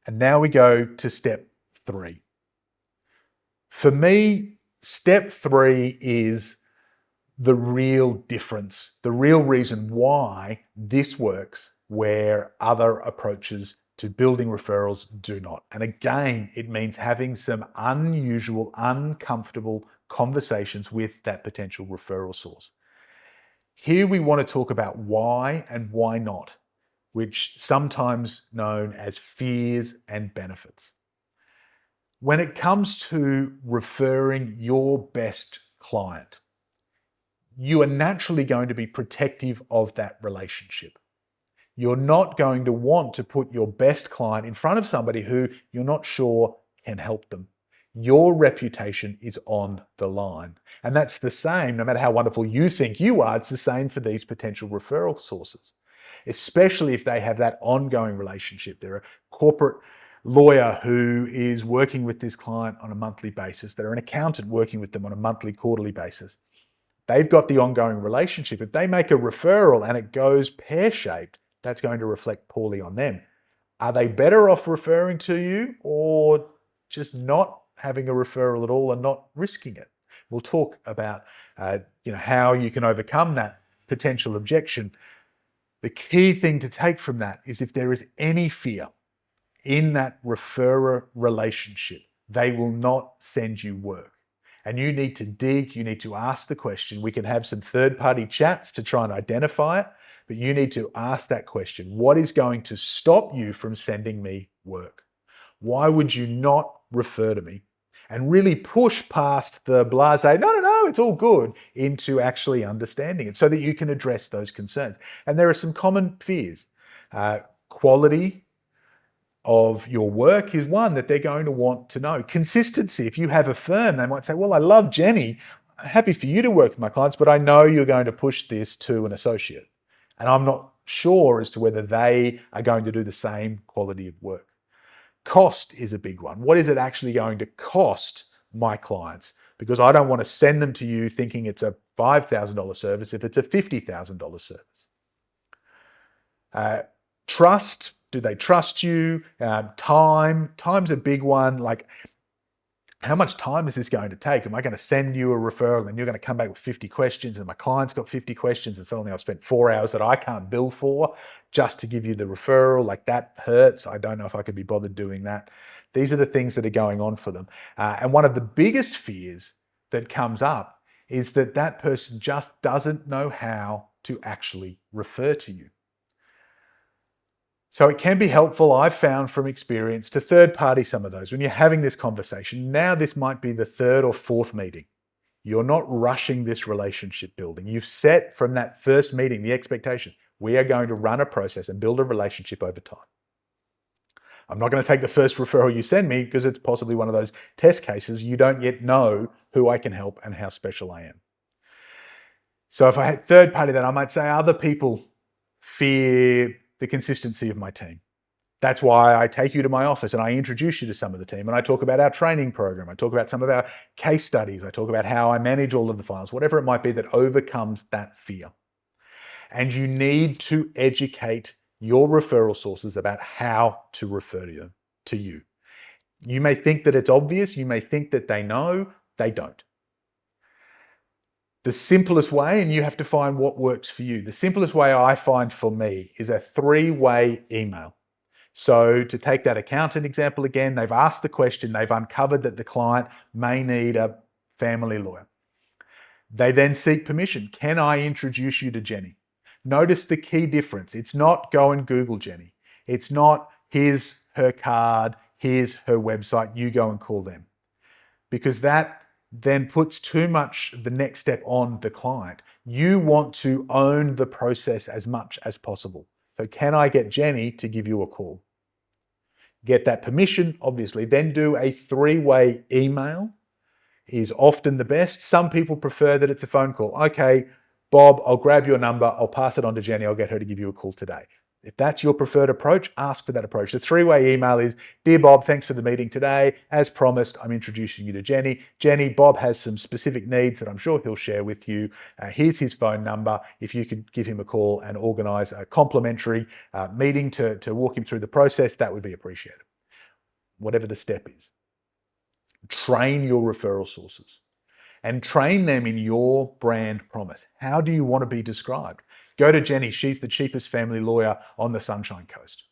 And now we go to step 3. For me, step 3 is the real difference, the real reason why this works where other approaches to building referrals do not. And again, it means having some unusual, uncomfortable conversations with that potential referral source. Here we want to talk about why and why not, which sometimes known as fears and benefits. When it comes to referring your best client, you are naturally going to be protective of that relationship. You're not going to want to put your best client in front of somebody who you're not sure can help them. Your reputation is on the line. And that's the same, no matter how wonderful you think you are, it's the same for these potential referral sources, especially if they have that ongoing relationship. They're a corporate lawyer who is working with this client on a monthly basis. They're an accountant working with them on a monthly, quarterly basis. They've got the ongoing relationship. If they make a referral and it goes pear-shaped, that's going to reflect poorly on them. Are they better off referring to you or just not having a referral at all and not risking it? We'll talk about how you can overcome that potential objection. The key thing to take from that is if there is any fear in that referrer relationship, they will not send you work. And you need to dig, you need to ask the question. We can have some third-party chats to try and identify it, but you need to ask that question. What is going to stop you from sending me work? Why would you not refer to me? And really push past the blasé, no, it's all good, into actually understanding it so that you can address those concerns. And there are some common fears. Quality of your work is one that they're going to want to know. Consistency. If you have a firm, they might say, well, I love Jenny. I'm happy for you to work with my clients, but I know you're going to push this to an associate. And I'm not sure as to whether they are going to do the same quality of work. Cost is a big one. What is it actually going to cost my clients? Because I don't want to send them to you thinking it's a $5,000 service if it's a $50,000 service. Trust. Do they trust you? Time's a big one. Like, how much time is this going to take? Am I going to send you a referral and you're going to come back with 50 questions and my client's got 50 questions and suddenly I've spent 4 hours that I can't bill for just to give you the referral? Like, that hurts. I don't know if I could be bothered doing that. These are the things that are going on for them. And one of the biggest fears that comes up is that that person just doesn't know how to actually refer to you. So it can be helpful, I've found from experience, to third party some of those. When you're having this conversation, now this might be the 3rd or 4th meeting. You're not rushing this relationship building. You've set from that first meeting the expectation, we are going to run a process and build a relationship over time. I'm not going to take the first referral you send me because it's possibly one of those test cases. You don't yet know who I can help and how special I am. So if I had third party that, I might say other people fear the consistency of my team. That's why I take you to my office and I introduce you to some of the team and I talk about our training program. I talk about some of our case studies. I talk about how I manage all of the files, whatever it might be that overcomes that fear. And you need to educate your referral sources about how to refer to you. You may think that it's obvious. You may think that they know. They don't. The simplest way, and you have to find what works for you, the simplest way I find for me is a 3-way email. So to take that accountant example again, they've asked the question, they've uncovered that the client may need a family lawyer. They then seek permission. Can I introduce you to Jenny? Notice the key difference. It's not go and Google Jenny. It's not here's her card, here's her website, you go and call them. Because that then puts too much the next step on the client. You want to own the process as much as possible. So can I get Jenny to give you a call? Get that permission, obviously. Then do a 3-way email is often the best. Some people prefer that it's a phone call. Okay, Bob, I'll grab your number. I'll pass it on to Jenny. I'll get her to give you a call today. If that's your preferred approach, ask for that approach. The 3-way email is, Dear Bob, thanks for the meeting today. As promised, I'm introducing you to Jenny. Jenny, Bob has some specific needs that I'm sure he'll share with you. Here's his phone number. If you could give him a call and organize a complimentary meeting to walk him through the process, that would be appreciated. whatever the step is. Train your referral sources and train them in your brand promise. How do you want to be described? Go to Jenny. She's the cheapest family lawyer on the Sunshine Coast.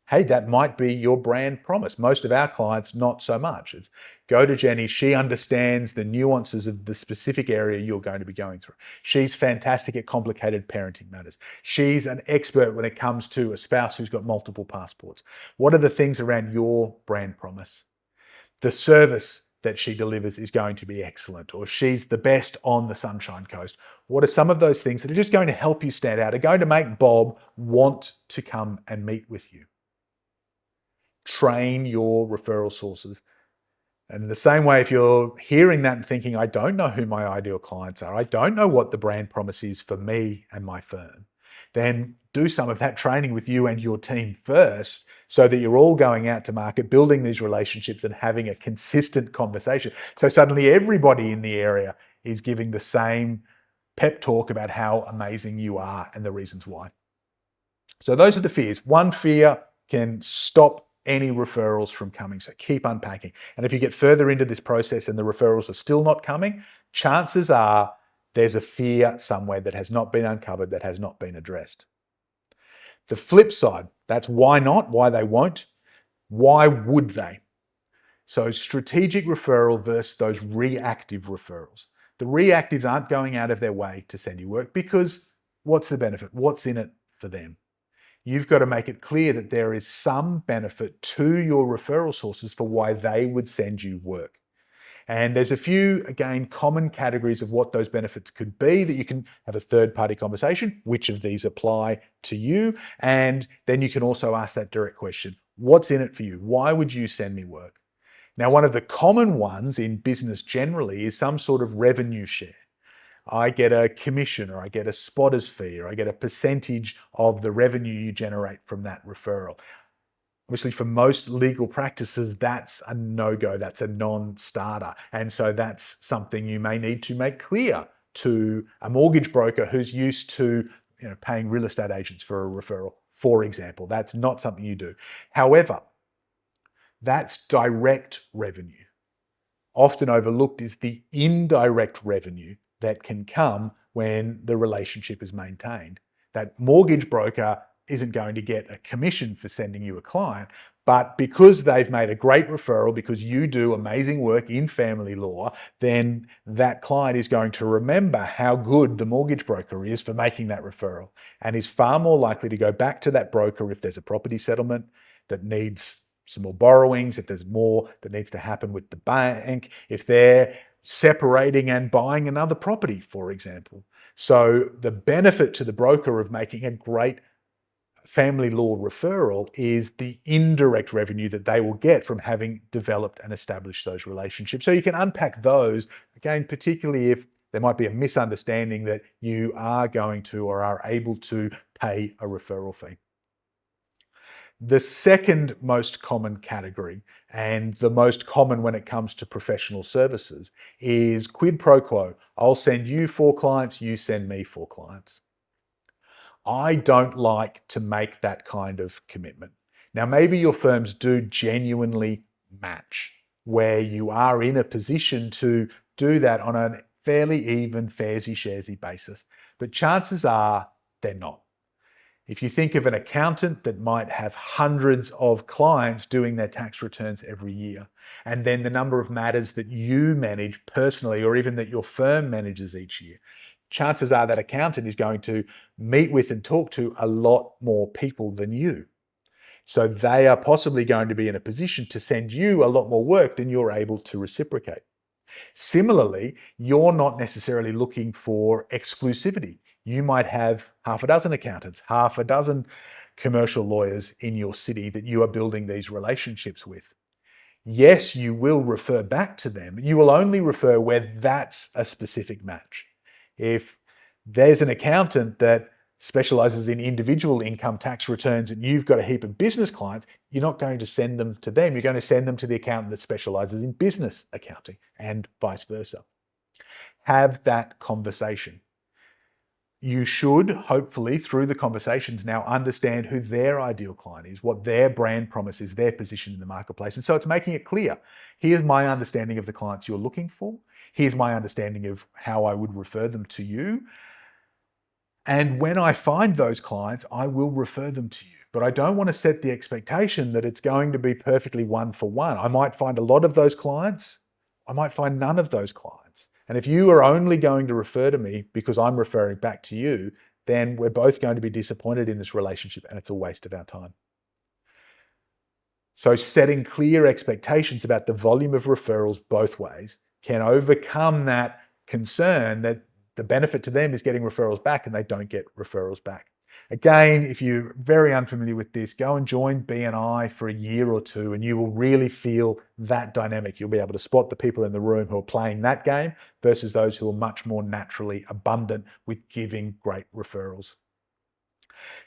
Hey, that might be your brand promise. Most of our clients, not so much. It's go to Jenny. She understands the nuances of the specific area you're going to be going through. She's fantastic at complicated parenting matters. She's an expert when it comes to a spouse who's got multiple passports. What are the things around your brand promise? The service that she delivers is going to be excellent, or she's the best on the Sunshine Coast. What are some of those things that are just going to help you stand out, are going to make Bob want to come and meet with you? Train your referral sources. And in the same way, if you're hearing that and thinking, I don't know who my ideal clients are, I don't know what the brand promise is for me and my firm, then do some of that training with you and your team first so that you're all going out to market, building these relationships and having a consistent conversation. So suddenly everybody in the area is giving the same pep talk about how amazing you are and the reasons why. So those are the fears. One fear can stop any referrals from coming. So keep unpacking. And if you get further into this process and the referrals are still not coming, chances are there's a fear somewhere that has not been uncovered, that has not been addressed. The flip side, that's why not, why they won't, why would they? So strategic referral versus those reactive referrals. The reactives aren't going out of their way to send you work because what's the benefit? What's in it for them? You've got to make it clear that there is some benefit to your referral sources for why they would send you work. And there's a few, again, common categories of what those benefits could be that you can have a third-party conversation. Which of these apply to you? And then you can also ask that direct question. What's in it for you? Why would you send me work? Now, one of the common ones in business generally is some sort of revenue share. I get a commission, or I get a spotter's fee, or I get a percentage of the revenue you generate from that referral. Obviously, for most legal practices, that's a no-go, that's a non-starter. And so that's something you may need to make clear to a mortgage broker who's used to paying real estate agents for a referral, for example. That's not something you do. However, that's direct revenue. Often overlooked is the indirect revenue that can come when the relationship is maintained. That mortgage broker isn't going to get a commission for sending you a client, but because they've made a great referral, because you do amazing work in family law, then that client is going to remember how good the mortgage broker is for making that referral and is far more likely to go back to that broker if there's a property settlement that needs some more borrowings, if there's more that needs to happen with the bank, if they're separating and buying another property, for example. So the benefit to the broker of making a great family law referral is the indirect revenue that they will get from having developed and established those relationships. So you can unpack those, again, particularly if there might be a misunderstanding that you are going to or are able to pay a referral fee. The second most common category, and the most common when it comes to professional services, is quid pro quo. I'll send you 4 clients, you send me 4 clients. I don't like to make that kind of commitment. Now, maybe your firms do genuinely match, where you are in a position to do that on a fairly even, fairsy-sharesy basis, but chances are they're not. If you think of an accountant that might have hundreds of clients doing their tax returns every year, and then the number of matters that you manage personally, or even that your firm manages each year, chances are that accountant is going to meet with and talk to a lot more people than you. So they are possibly going to be in a position to send you a lot more work than you're able to reciprocate. Similarly, you're not necessarily looking for exclusivity. You might have half a dozen accountants, half a dozen commercial lawyers in your city that you are building these relationships with. Yes, you will refer back to them. You will only refer where that's a specific match. If there's an accountant that specializes in individual income tax returns and you've got a heap of business clients, you're not going to send them to them. You're going to send them to the accountant that specializes in business accounting, and vice versa. Have that conversation. you should, hopefully, through the conversations now understand who their ideal client is, what their brand promise is, their position in the marketplace. And so it's making it clear. Here's my understanding of the clients you're looking for. Here's my understanding of how I would refer them to you. And when I find those clients, I will refer them to you. But I don't want to set the expectation that it's going to be perfectly one for one. I might find a lot of those clients. I might find none of those clients. And if you are only going to refer to me because I'm referring back to you, then we're both going to be disappointed in this relationship and it's a waste of our time. So setting clear expectations about the volume of referrals both ways can overcome that concern that the benefit to them is getting referrals back and they don't get referrals back. Again, if you're very unfamiliar with this, go and join BNI for a year or two and you will really feel that dynamic. You'll be able to spot the people in the room who are playing that game versus those who are much more naturally abundant with giving great referrals.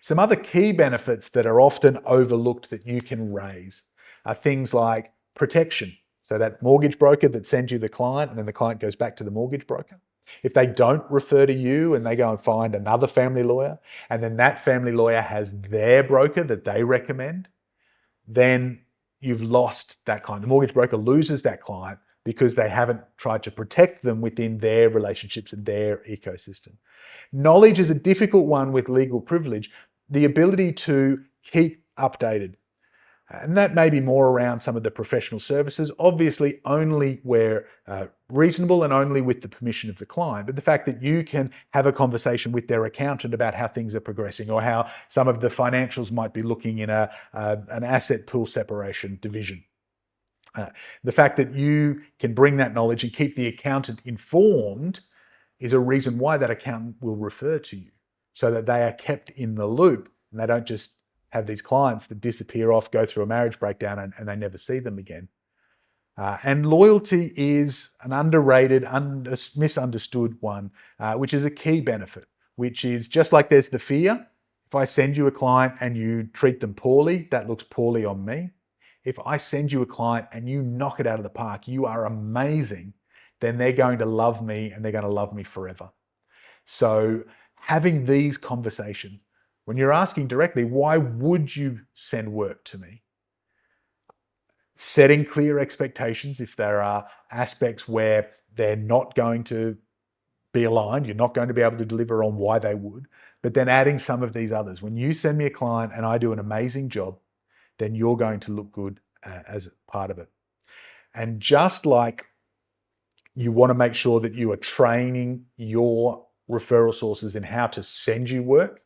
Some other key benefits that are often overlooked that you can raise are things like protection. So that mortgage broker that sends you the client and then the client goes back to the mortgage broker. If they don't refer to you and they go and find another family lawyer and then that family lawyer has their broker that they recommend, then you've lost that client. The mortgage broker loses that client because they haven't tried to protect them within their relationships and their ecosystem. Knowledge is a difficult one with legal privilege. The ability to keep updated. And that may be more around some of the professional services, obviously only where reasonable and only with the permission of the client. But the fact that you can have a conversation with their accountant about how things are progressing or how some of the financials might be looking in an asset pool separation division. The fact that you can bring that knowledge and keep the accountant informed is a reason why that accountant will refer to you so that they are kept in the loop and they don't just have these clients that disappear off, go through a marriage breakdown and they never see them again. And loyalty is an underrated, misunderstood one, which is a key benefit, which is just like there's the fear. If I send you a client and you treat them poorly, that looks poorly on me. If I send you a client and you knock it out of the park, you are amazing, then they're going to love me and they're going to love me forever. So having these conversations, when you're asking directly, why would you send work to me? Setting clear expectations if there are aspects where they're not going to be aligned, you're not going to be able to deliver on why they would, but then adding some of these others. When you send me a client and I do an amazing job, then you're going to look good as part of it. And just like you want to make sure that you are training your referral sources in how to send you work,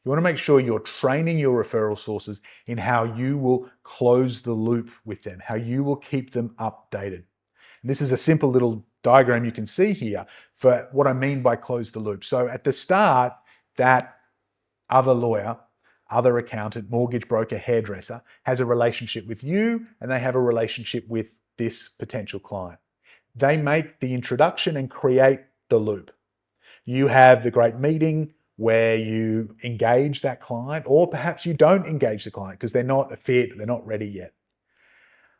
you want to make sure you're training your referral sources in how you will close the loop with them, how you will keep them updated. And this is a simple little diagram you can see here for what I mean by close the loop. So at the start, that other lawyer, other accountant, mortgage broker, hairdresser has a relationship with you and they have a relationship with this potential client. They make the introduction and create the loop. You have the great meeting where you engage that client, or perhaps you don't engage the client because they're not a fit, they're not ready yet.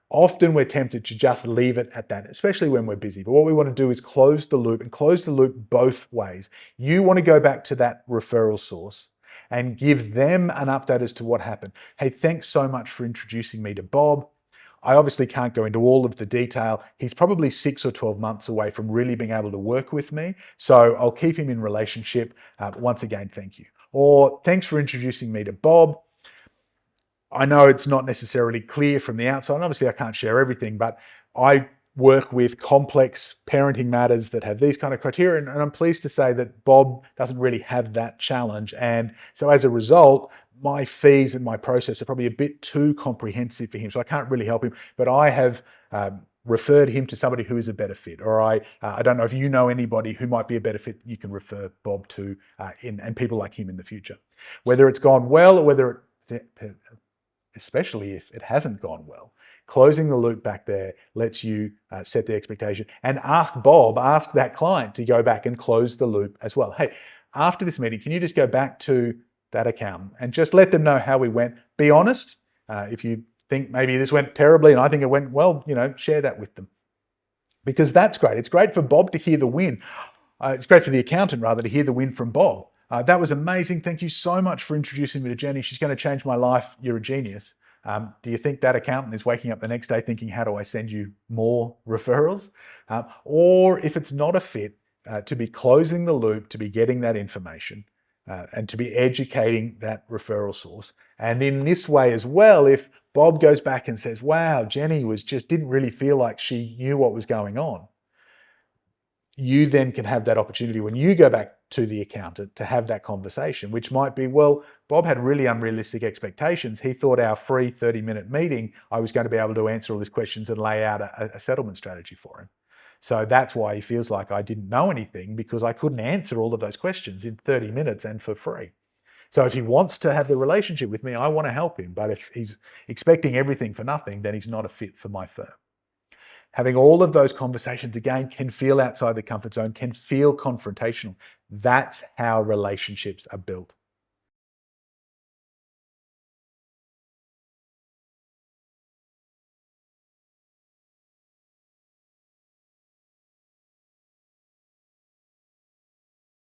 Often we're tempted to just leave it at that, especially when we're busy. But what we want to do is close the loop and close the loop both ways. You want to go back to that referral source and give them an update as to what happened. Hey, thanks so much for introducing me to Bob. I obviously can't go into all of the detail. He's probably 6 or 12 months away from really being able to work with me. So I'll keep him in relationship. Once again, thank you. Or thanks for introducing me to Bob. I know it's not necessarily clear from the outside. And obviously, I can't share everything, but I work with complex parenting matters that have these kind of criteria. And I'm pleased to say that Bob doesn't really have that challenge. And so as a result, my fees and my process are probably a bit too comprehensive for him. So I can't really help him, but I have referred him to somebody who is a better fit. Or I don't know if you know anybody who might be a better fit, you can refer Bob to and people like him in the future. Whether it's gone well or whether especially if it hasn't gone well. Closing the loop back there lets you set the expectation and ask that client to go back and close the loop as well. Hey, after this meeting, can you just go back to that accountant and just let them know how we went? Be honest. If you think maybe this went terribly and I think it went well, share that with them. Because that's great. It's great for Bob to hear the win. It's great for the accountant rather to hear the win from Bob. That was amazing. Thank you so much for introducing me to Jenny. She's going to change my life. You're a genius. Do you think that accountant is waking up the next day thinking, how do I send you more referrals? Or if it's not a fit, to be closing the loop, to be getting that information, and to be educating that referral source. And in this way as well, if Bob goes back and says, wow, Jenny didn't really feel like she knew what was going on, you then can have that opportunity when you go back to the accountant to have that conversation, which might be, well, Bob had really unrealistic expectations. He thought our free 30-minute meeting, I was going to be able to answer all his questions and lay out a settlement strategy for him. So that's why he feels like I didn't know anything, because I couldn't answer all of those questions in 30 minutes and for free. So if he wants to have the relationship with me, I want to help him. But if he's expecting everything for nothing, then he's not a fit for my firm. Having all of those conversations, again, can feel outside the comfort zone, can feel confrontational. That's how relationships are built.